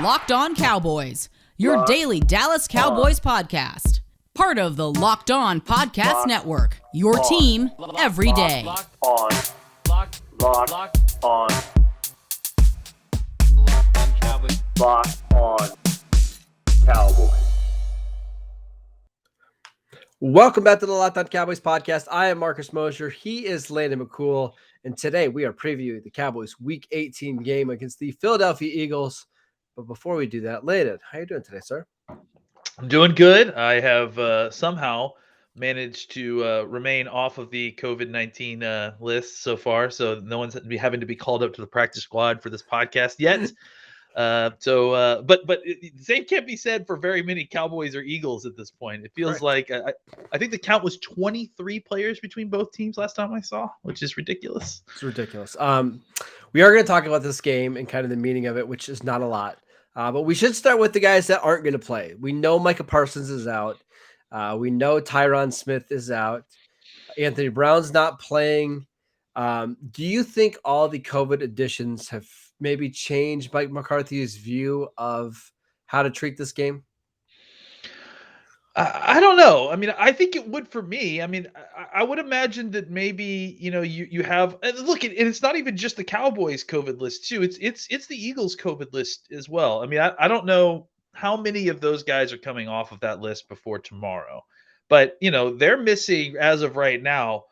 Locked On Cowboys, your daily Dallas Cowboys podcast. Part of the Locked On Podcast Network, your team every day. Locked on Cowboys. Welcome back to the Locked On Cowboys podcast. I am Marcus Mosher. He is Landon McCool. And today we are previewing the Cowboys Week 18 game against the Philadelphia Eagles. But before we do that, Landon, how are you doing today, sir? I'm doing good. I have somehow managed to remain off of the COVID-19 list so far. So no one's having to be called up to the practice squad for this podcast yet. But the same can't be said for very many Cowboys or Eagles at this point. It feels like I think the count was 23 players between both teams last time I saw, which is ridiculous. It's ridiculous. We are going to talk about this game and kind of the meaning of it, which is not a lot. But we should start with the guys that aren't going to play. We know Micah Parsons is out. We know Tyron Smith is out. Anthony Brown's not playing. Do you think all the COVID additions have maybe changed Mike McCarthy's view of how to treat this game? I don't know. I mean, I think it would for me. I mean, I would imagine that maybe, you have look, and it's not even just the Cowboys COVID list too. It's the Eagles COVID list as well. I mean, I don't know how many of those guys are coming off of that list before tomorrow, but they're missing as of right now.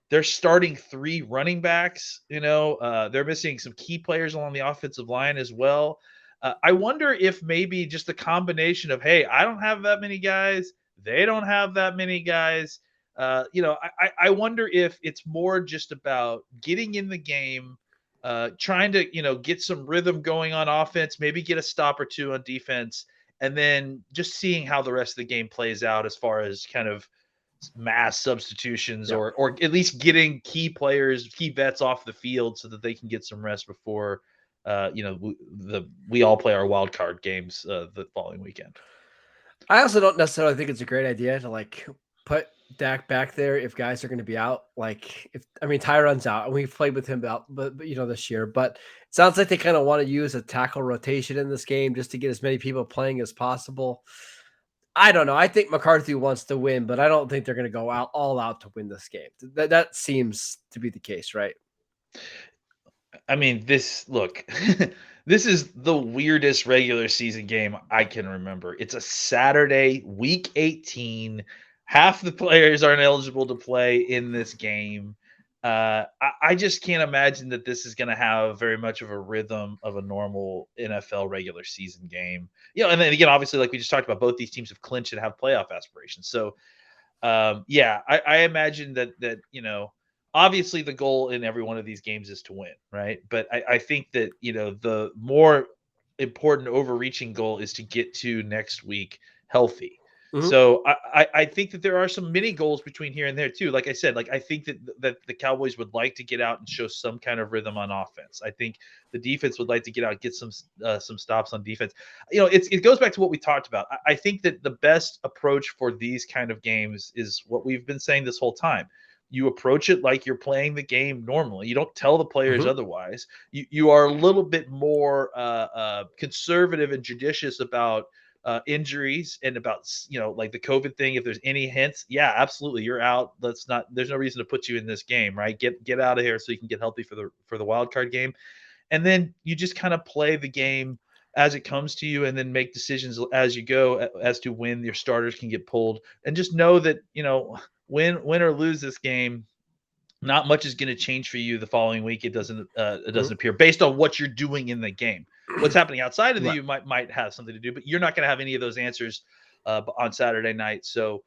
They're starting 3 running backs. They're missing some key players along the offensive line as well. I wonder if maybe just the combination of, hey, I don't have that many guys. They don't have that many guys. I wonder if it's more just about getting in the game, trying to, get some rhythm going on offense, maybe get a stop or two on defense, and then just seeing how the rest of the game plays out as far as kind of mass substitutions or at least getting key players, key vets off the field so that they can get some rest before, we all play our wild card games the following weekend. I also don't necessarily think it's a great idea to put Dak back there if guys are going to be out. Tyron's out and we've played with him out, but this year. But it sounds like they kind of want to use a tackle rotation in this game just to get as many people playing as possible. I don't know. I think McCarthy wants to win, but I don't think they're going to go all out to win this game. That seems to be the case, right? I mean, this is the weirdest regular season game I can remember. It's a Saturday, week 18. Half the players aren't eligible to play in this game. I just can't imagine that this is going to have very much of a rhythm of a normal NFL regular season game. And then again, obviously, like we just talked about, both these teams have clinched and have playoff aspirations. So, I imagine that obviously the goal in every one of these games is to win, right? But I think that, the more important overreaching goal is to get to next week healthy. Mm-hmm. So I think that there are some mini goals between here and there too. Like I said, I think that the Cowboys would like to get out and show some kind of rhythm on offense. I think the defense would like to get out, get some stops on defense. It goes back to what we talked about. I think that the best approach for these kind of games is what we've been saying this whole time. You approach it like you're playing the game normally. You don't tell the players otherwise. You are a little bit more conservative and judicious about injuries and about the COVID thing. If there's any hints, absolutely, you're out. There's no reason to put you in this game, right? Get out of here so you can get healthy for the wild card game, and then you just kind of play the game as it comes to you, and then make decisions as you go as to when your starters can get pulled, and just know that win or lose this game, not much is going to change for you the following week. It doesn't appear, based on what you're doing in the game. What's happening outside of you might have something to do, but you're not going to have any of those answers on Saturday night. So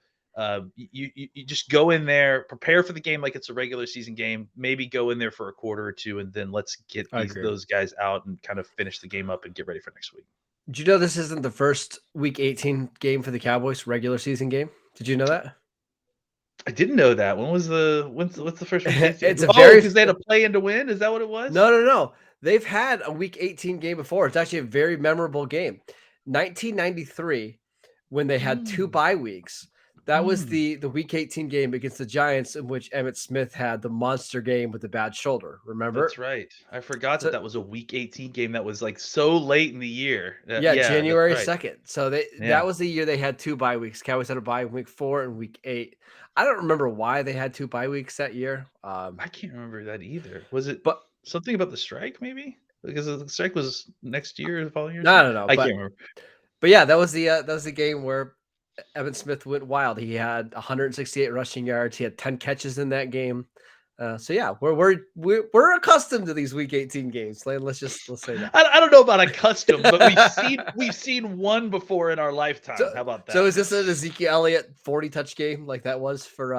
you just go in there, prepare for the game like it's a regular season game. Maybe go in there for a quarter or two, and then let's get those guys out and kind of finish the game up and get ready for next week. Did you know this isn't the first Week 18 game for the Cowboys, regular season game? Did you know that? I didn't know that. What's the first Week 18? It's because they had to play in to win? Is that what it was? No. They've had a Week 18 game before. It's actually a very memorable game. 1993, when they had 2 bye weeks, That was the Week 18 game against the Giants in which Emmitt Smith had the monster game with the bad shoulder. Remember? That's right. I forgot that So that was a Week 18 game that was, like, so late in the year. yeah, Yeah, that's January right. 2nd. So that Yeah. was the year they had 2 bye weeks. Cowboys had a bye in week 4 and week 8. I don't remember why they had 2 bye weeks that year. I can't remember that either. Was it But something about the strike maybe? Because the strike was next year, the following year or no, something? no, no. I can't remember. But yeah, that was the game where Evan Smith went wild. He had 168 rushing yards. He had 10 catches in that game. So yeah, we're accustomed to these Week 18 games. Let's say that. I don't know about a custom, but we've seen one before in our lifetime. So How about so that? is this an Ezekiel Elliott 40 touch game like that was for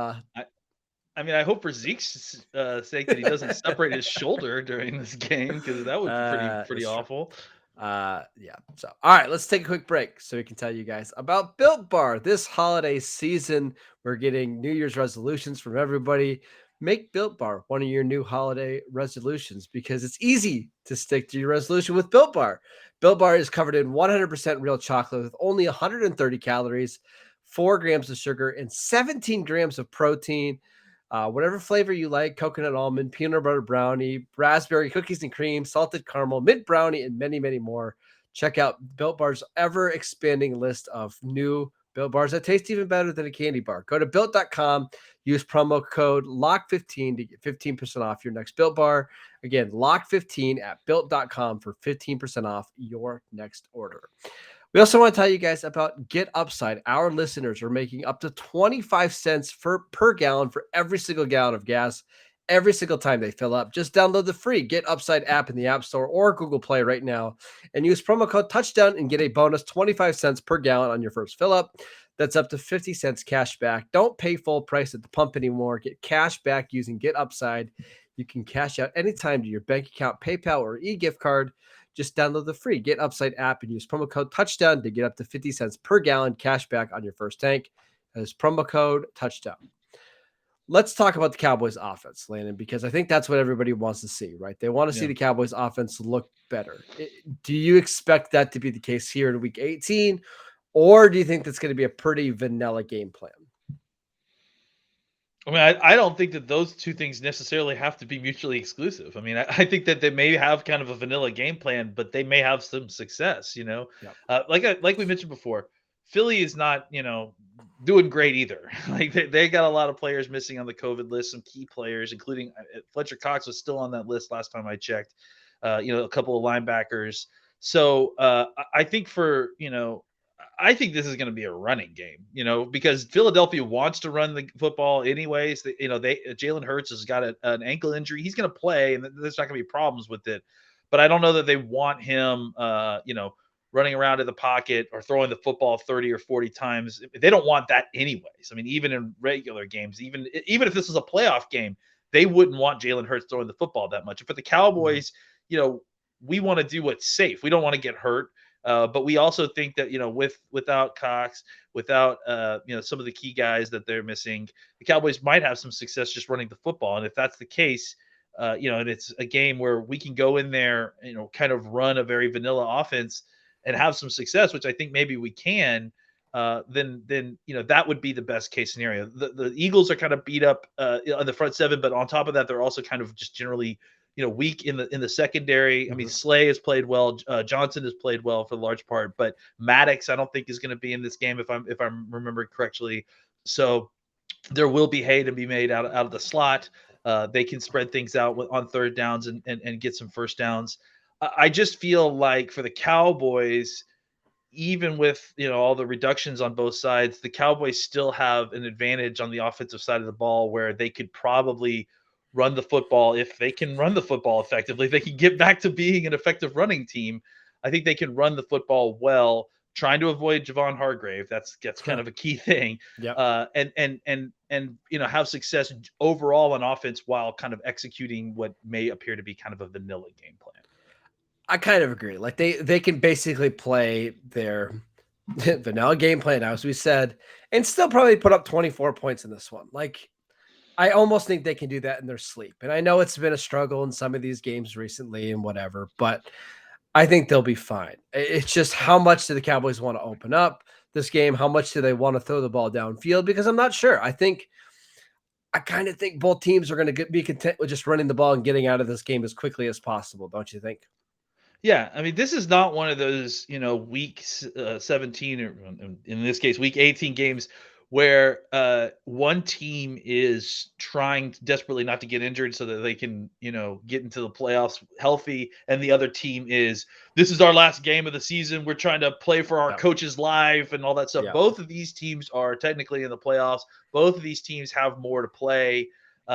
I mean, I hope for Zeke's sake that he doesn't separate his shoulder during this game because that would be pretty that's true. awful. Yeah. So, all right, let's take a quick break so we can tell you guys about Built Bar. This holiday season, we're getting New Year's resolutions from everybody. Make Built Bar one of your new holiday resolutions because it's easy to stick to your resolution with Built Bar. Built Bar is covered in 100% real chocolate with only 130 calories, 4 grams of sugar, and 17 grams of protein. Whatever flavor you like, coconut almond, peanut butter brownie, raspberry, cookies and cream, salted caramel, mint brownie, and many, many more. Check out Built Bar's ever expanding list of new Built Bars that taste even better than a candy bar. Go to built.com, use promo code LOCK15 to get 15% off your next Built Bar. Again, LOCK15 at built.com for 15% off your next order. We also want to tell you guys about Get Upside. Our listeners are making up to 25 cents per gallon for every single gallon of gas every single time they fill up. Just download the free Get Upside app in the App Store or Google Play right now and use promo code Touchdown and get a bonus 25 cents per gallon on your first fill up. That's up to 50 cents cash back. Don't pay full price at the pump anymore. Get cash back using Get Upside. You can cash out anytime to your bank account, PayPal, or e-gift card. Just download the free Get Upside app and use promo code Touchdown to get up to 50 cents per gallon cash back on your first tank. That is promo code Touchdown. Let's talk about the Cowboys offense, Landon, because I think that's what everybody wants to see, right? They want to see the Cowboys offense look better. Do you expect that to be the case here in week 18, or do you think that's going to be a pretty vanilla game plan? I mean, I don't think that those two things necessarily have to be mutually exclusive. I mean, I think that they may have kind of a vanilla game plan, but they may have some success. Yep. Like we mentioned before, Philly is not doing great either. Like they got a lot of players missing on the COVID list, some key players, including Fletcher Cox was still on that list last time I checked. A couple of linebackers. So I think I think this is going to be a running game, because Philadelphia wants to run the football anyways. Jalen Hurts has got an ankle injury. He's going to play, and there's not going to be problems with it. But I don't know that they want him, running around in the pocket or throwing the football 30 or 40 times. They don't want that anyways. I mean, even in regular games, even if this was a playoff game, they wouldn't want Jalen Hurts throwing the football that much. And for the Cowboys, we want to do what's safe. We don't want to get hurt. But we also think that, without Cox, without, some of the key guys that they're missing, the Cowboys might have some success just running the football. And if that's the case, and it's a game where we can go in there, kind of run a very vanilla offense and have some success, which I think maybe we can, then that would be the best case scenario. The Eagles are kind of beat up on the front seven, but on top of that, they're also kind of just generally weak in the secondary. I mean, Slay has played well. Johnson has played well for the large part, but Maddox, I don't think is going to be in this game if I'm remembering correctly. So there will be hay to be made out of the slot. They can spread things out on third downs and get some first downs. I just feel like for the Cowboys, even with all the reductions on both sides, the Cowboys still have an advantage on the offensive side of the ball where they could probably run the football. If they can run the football effectively, they can get back to being an effective running team. I think they can run the football well, trying to avoid Javon Hargrave. That's kind of a key thing. Yeah. And have success overall on offense while kind of executing what may appear to be kind of a vanilla game plan. I kind of agree. Like they can basically play their vanilla game plan, as we said, and still probably put up 24 points in this one. Like, I almost think they can do that in their sleep. And I know it's been a struggle in some of these games recently and whatever, but I think they'll be fine. It's just how much do the Cowboys want to open up? this game? How much do they want to throw the ball downfield? Because I'm not sure. I kind of think both teams are going to be content with just running the ball and getting out of this game as quickly as possible. Don't you think? Yeah, I mean, this is not one of those, week 17 or in this case, week 18 games where one team is trying desperately not to get injured so that they can, get into the playoffs healthy, and the other team is, this is our last game of the season. We're trying to play for our Yeah. coach's life and all that stuff. Yeah. Both of these teams are technically in the playoffs. Both of these teams have more to play.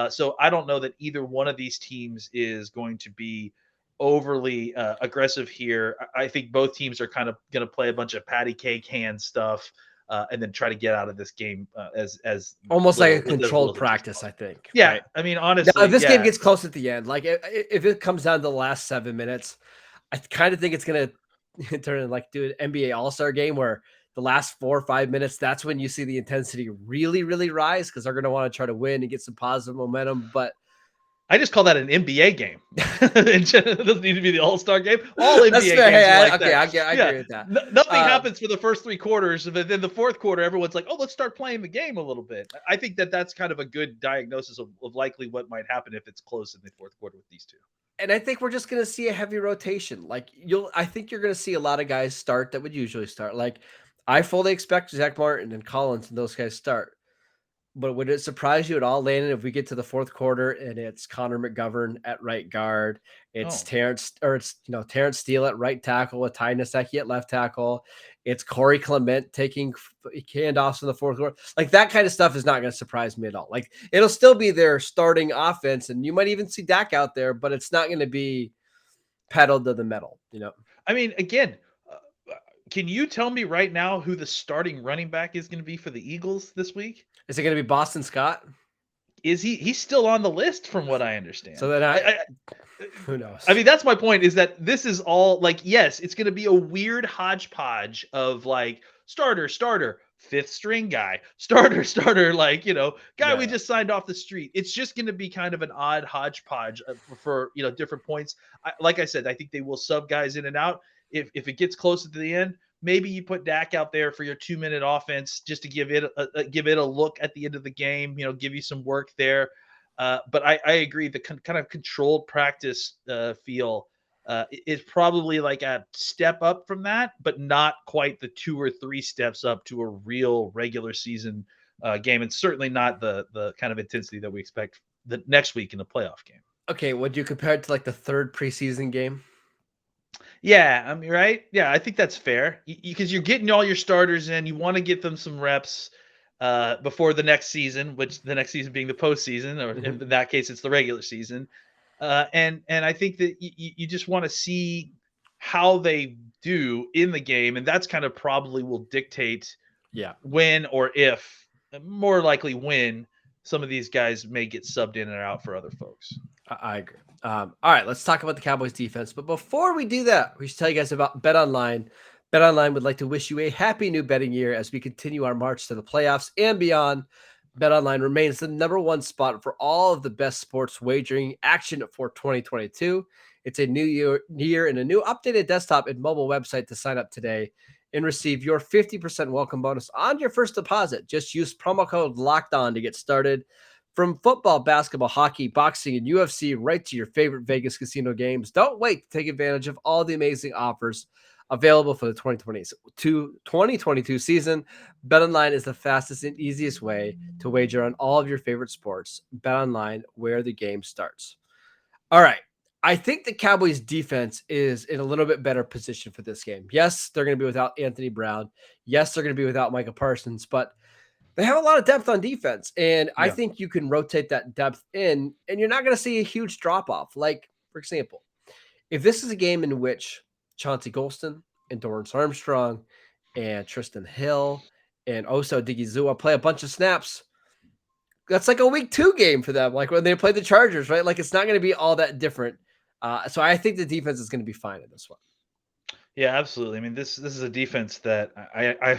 So I don't know that either one of these teams is going to be overly aggressive here. I think both teams are kind of going to play a bunch of patty cake hand stuff and then try to get out of this game as Almost little, like a with as controlled little as practice, possible. I think. Yeah, Right? I mean, Now, honestly, if this game yeah. gets close at the end, like if it comes down to the last 7 minutes, I kind of think it's going to turn into like do an NBA All-Star game where the last 4 or 5 minutes, that's when you see the intensity really, really rise because they're going to want to try to win and get some positive momentum. But I just call that an NBA game. It doesn't need to be the All-Star game. All NBA that's games fair. Hey, are like okay, that. I agree with that. Nothing happens for the first 3 quarters, but then the fourth quarter, everyone's like, "Oh, let's start playing the game a little bit." I think that's kind of a good diagnosis of likely what might happen if it's close in the fourth quarter with these two. And I think we're just going to see a heavy rotation. Like I think you're going to see a lot of guys start that would usually start. Like I fully expect Zach Martin and Collins and those guys start. But would it surprise you at all, Landon, if we get to the fourth quarter and it's Connor McGovern at right guard, it's Terrence Steele at right tackle with Ty Nsekhe at left tackle, it's Corey Clement taking handoffs in the fourth quarter, like that kind of stuff is not going to surprise me at all. Like it'll still be their starting offense, and you might even see Dak out there, but it's not going to be pedaled to the metal. I mean, again, can you tell me right now who the starting running back is going to be for the Eagles this week? Is it going to be Boston Scott? Is he's still on the list from what I understand? So then who knows? I mean, that's my point, is that this is all like, yes, it's going to be a weird hodgepodge of like starter, fifth string guy, starter, like, guy we just signed off the street. It's just going to be kind of an odd hodgepodge for, different points. Like I said, I think they will sub guys in and out. If it gets closer to the end, maybe you put Dak out there for your 2-minute offense just to give it a look at the end of the game, give you some work there. But I agree, the kind of controlled practice feel is probably like a step up from that, but not quite the 2 or 3 steps up to a real regular season game, and certainly not the kind of intensity that we expect the next week in the playoff game. Okay, would you compare it to like the third preseason game? Yeah, I mean, right? Yeah, I think that's fair because you're getting all your starters in. You want to get them some reps before the next season, which the next season being the postseason, or in that case, it's the regular season. And I think that you just want to see how they do in the game, and that's kind of probably will dictate when or if, more likely when, some of these guys may get subbed in and out for other folks. I agree. All right, let's talk about the Cowboys defense. But before we do that, we should tell you guys about BetOnline. BetOnline would like to wish you a happy new betting year as we continue our march to the playoffs and beyond. BetOnline remains the #1 spot for all of the best sports wagering action for 2022. It's a new year and a new updated desktop and mobile website to sign up today and receive your 50% welcome bonus on your first deposit. Just use promo code LOCKEDON to get started. From football, basketball, hockey, boxing, and UFC, right to your favorite Vegas casino games. Don't wait to take advantage of all the amazing offers available for the 2022 season. BetOnline is the fastest and easiest way to wager on all of your favorite sports. BetOnline, where the game starts. All right. I think the Cowboys defense is in a little bit better position for this game. Yes, they're going to be without Anthony Brown. Yes, they're going to be without Micah Parsons, but they have a lot of depth on defense, and I think you can rotate that depth in, and you're not going to see a huge drop-off. Like, for example, if this is a game in which Chauncey Golston and Dorrance Armstrong and Tristan Hill and Oso Digizua play a bunch of snaps, that's like a week 2 game for them, like when they play the Chargers, right? Like, it's not going to be all that different. So I think the defense is going to be fine in this one. Yeah, absolutely. I mean, this is a defense that I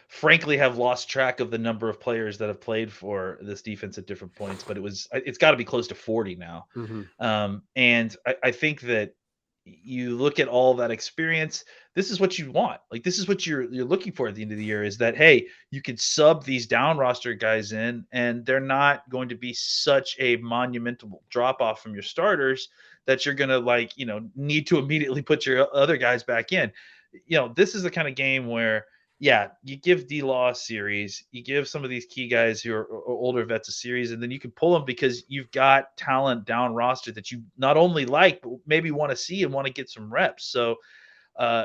frankly have lost track of the number of players that have played for this defense at different points, but it's got to be close to 40 now. And I think that, you look at all that experience. This is what you want. Like this is what you're looking for at the end of the year. Is that hey, you can sub these down roster guys in, and they're not going to be such a monumental drop off from your starters that you're gonna need to immediately put your other guys back in. This is the kind of game where yeah, you give D-Law a series, you give some of these key guys who are older vets a series, and then you can pull them because you've got talent down roster that you not only like, but maybe want to see and want to get some reps. So,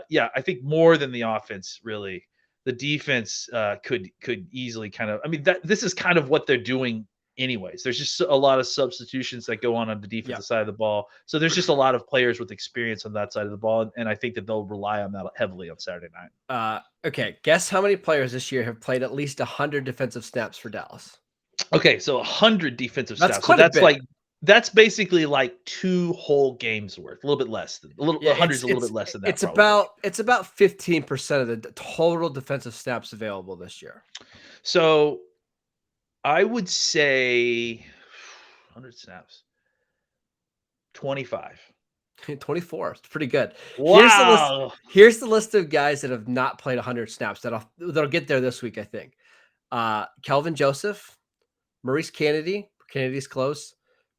yeah, I think more than the offense, really, the defense could easily kind of. I mean, this is kind of what they're doing anyways. There's just a lot of substitutions that go on the defensive side of the ball. So there's just a lot of players with experience on that side of the ball, and I think that they'll rely on that heavily on Saturday night. Okay, guess how many players this year have played at least 100 defensive snaps for Dallas? Okay, so 100 defensive That's snaps. quite So a bit. that's basically like 2 whole games worth. A little bit less than 100 is a little bit less than that. It's about 15% of the total defensive snaps available this year. So I would say 100 snaps. 25. 24. It's pretty good. Wow. Here's the list of guys that have not played 100 snaps that'll get there this week, I think. Kelvin Joseph, Maurice Kennedy. Kennedy's close.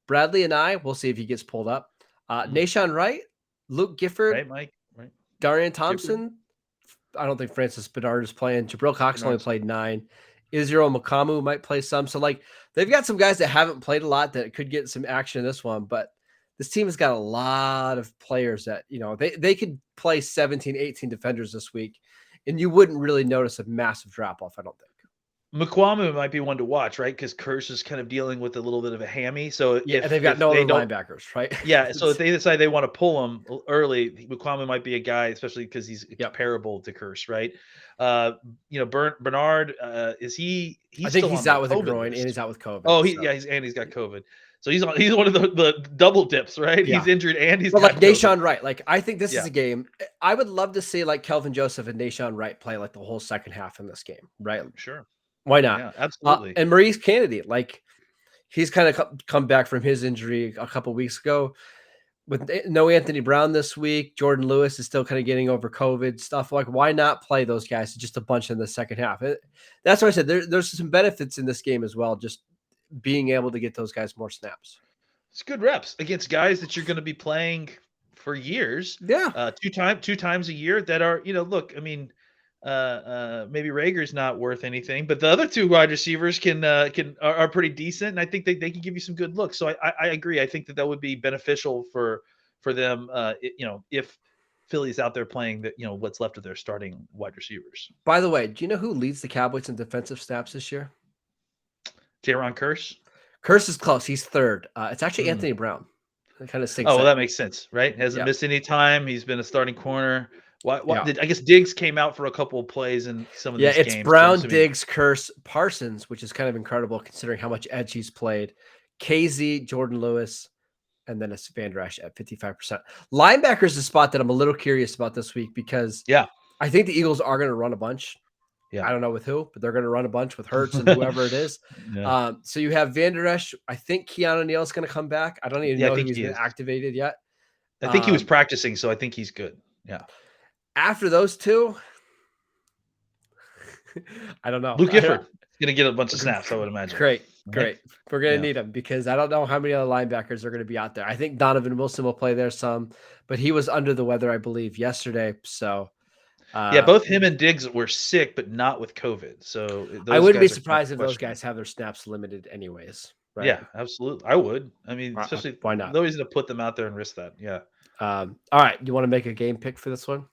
Bradley and we'll see if he gets pulled up. Nahshon Wright, Luke Gifford, Right, Mike? Right. Darian Thompson. I don't think Francis Bedard is playing. Jabril Cox only played 9. Israel Makamu might play some. So, they've got some guys that haven't played a lot that could get some action in this one. But this team has got a lot of players that, they could play 17, 18 defenders this week, and you wouldn't really notice a massive drop-off, I don't think. McCool might be one to watch, right? Because Curse is kind of dealing with a little bit of a hammy. So and they've got no other linebackers, right? Yeah. So if they decide they want to pull him early, McCool might be a guy, especially because he's comparable to Curse, right? Bernard, is he? I think he's out with a groin and he's out with COVID. Oh, he's got COVID. So he's one of the double dips, right? Yeah. He's injured and he's got COVID. Nahshon Wright. I think this is a game. I would love to see Kelvin Joseph and Nahshon Wright play the whole second half in this game, right? Sure. Why not? Yeah, absolutely. And Maurice Kennedy, he's kind of come back from his injury a couple weeks ago. With no Anthony Brown this week, Jordan Lewis is still kind of getting over COVID stuff. Why not play those guys just a bunch in the second half? That's what I said. There's some benefits in this game as well, just being able to get those guys more snaps. It's good reps against guys that you're going to be playing for years. Yeah. Two times a year that are, look, I mean, maybe Rager's not worth anything, but the other 2 wide receivers are pretty decent, and I think they can give you some good looks. So I agree. I think that would be beneficial for them. If Philly's out there playing what's left of their starting wide receivers. By the way, do you know who leads the Cowboys in defensive snaps this year? Jaron Curse. Curse is close. He's 3rd. It's actually Anthony Brown. It kind of stinks. Oh, well, that makes sense, right? Hasn't missed any time. He's been a starting corner. Why I guess Diggs came out for a couple of plays in some of these games. Yeah, it's Brown, Diggs, Curse, Parsons, which is kind of incredible considering how much edge he's played. KZ, Jordan Lewis, and then it's Van Der Esch at 55%. Linebacker is the spot that I'm a little curious about this week because I think the Eagles are going to run a bunch. Yeah. I don't know with who, but they're going to run a bunch with Hurts and whoever it is. So you have Van Der Esch. I think Keanu Neal is going to come back. I don't even know if he's been activated yet. I think he was practicing, so I think he's good. Yeah. After those 2, I don't know. Luke Gifford is going to get a bunch of snaps, I would imagine. Great. We're going to need him because I don't know how many other linebackers are going to be out there. I think Donovan Wilson will play there some, but he was under the weather, I believe, yesterday. So, both him and Diggs were sick, but not with COVID. So I wouldn't be surprised if those guys have their snaps limited anyways. Right? Yeah, absolutely. I would. I mean, especially why not? No reason to put them out there and risk that. Yeah. All right. You want to make a game pick for this one?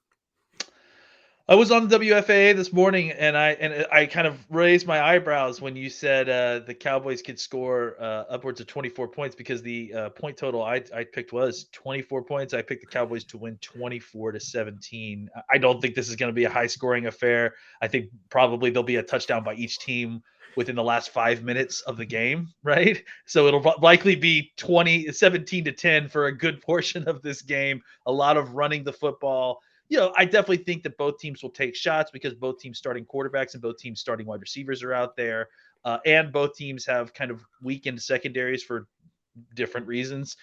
I was on the WFAA this morning, and I kind of raised my eyebrows when you said the Cowboys could score upwards of 24 points because the point total I picked was 24 points. I picked the Cowboys to win 24-17. I don't think this is going to be a high-scoring affair. I think probably there'll be a touchdown by each team within the last 5 minutes of the game, right? So it'll likely be 17-10 for a good portion of this game. A lot of running the football. I definitely think that both teams will take shots because both teams starting quarterbacks and both teams starting wide receivers are out there. And both teams have kind of weakened secondaries for different reasons.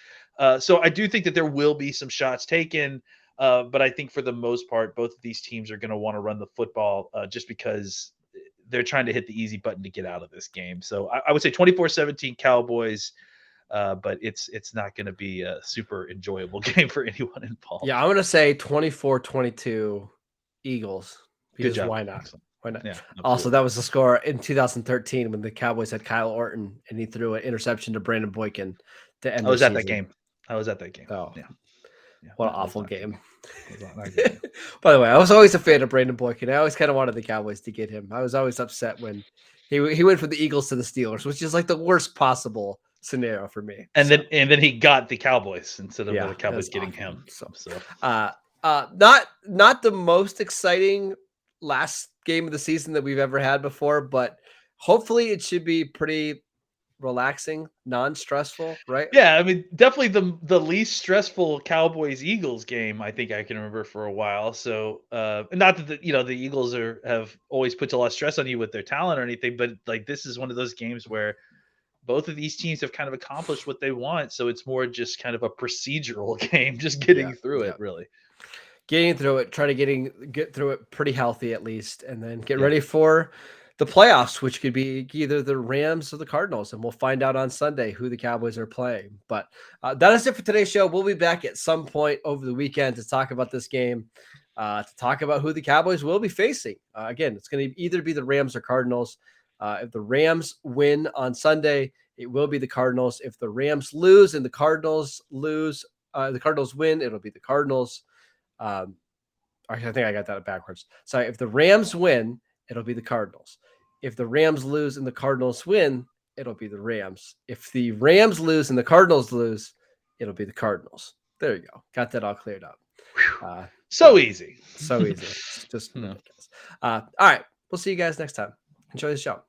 So I do think that there will be some shots taken. But I think for the most part, both of these teams are going to want to run the football just because they're trying to hit the easy button to get out of this game. So I would say 24-17 Cowboys, but it's not going to be a super enjoyable game for anyone involved. Yeah, I'm going to say 24-22 Eagles. Because Good job. why not? Excellent. Why not? Yeah, Also, that was the score in 2013 when the Cowboys had Kyle Orton and he threw an interception to Brandon Boykin to end I was the at that season. game. I was at that game. Oh, yeah. What an awful game. Not good. By the way, I was always a fan of Brandon Boykin. I always kind of wanted the Cowboys to get him. I was always upset when he went from the Eagles to the Steelers, which is like the worst possible scenario for me. And then he got the Cowboys instead of the that Cowboys was getting awful. him. So Not the most exciting last game of the season that we've ever had before, but hopefully it should be pretty relaxing, non-stressful, right? yeah, I mean, definitely the least stressful Cowboys Eagles game I think I can remember for a while. So not that the Eagles have always put a lot of stress on you with their talent or anything, but like this is one of those games where both of these teams have kind of accomplished what they want. So it's more just kind of a procedural game, just getting through it, really. Getting through it, try to get through it pretty healthy at least, and then get ready for the playoffs, which could be either the Rams or the Cardinals, and we'll find out on Sunday who the Cowboys are playing. But that is it for today's show. We'll be back at some point over the weekend to talk about this game, to talk about who the Cowboys will be facing. Again, it's going to either be the Rams or Cardinals. If the Rams win on Sunday, it will be the Cardinals. If the Rams lose and the Cardinals win, it'll be the Cardinals. I think I got that backwards. Sorry. If the Rams win, it'll be the Cardinals. If the Rams lose and the Cardinals win, it'll be the Rams. If the Rams lose and the Cardinals lose, it'll be the Cardinals. There you go. Got that all cleared up. So easy. So easy. Just ridiculous. All right. We'll see you guys next time. Enjoy the show.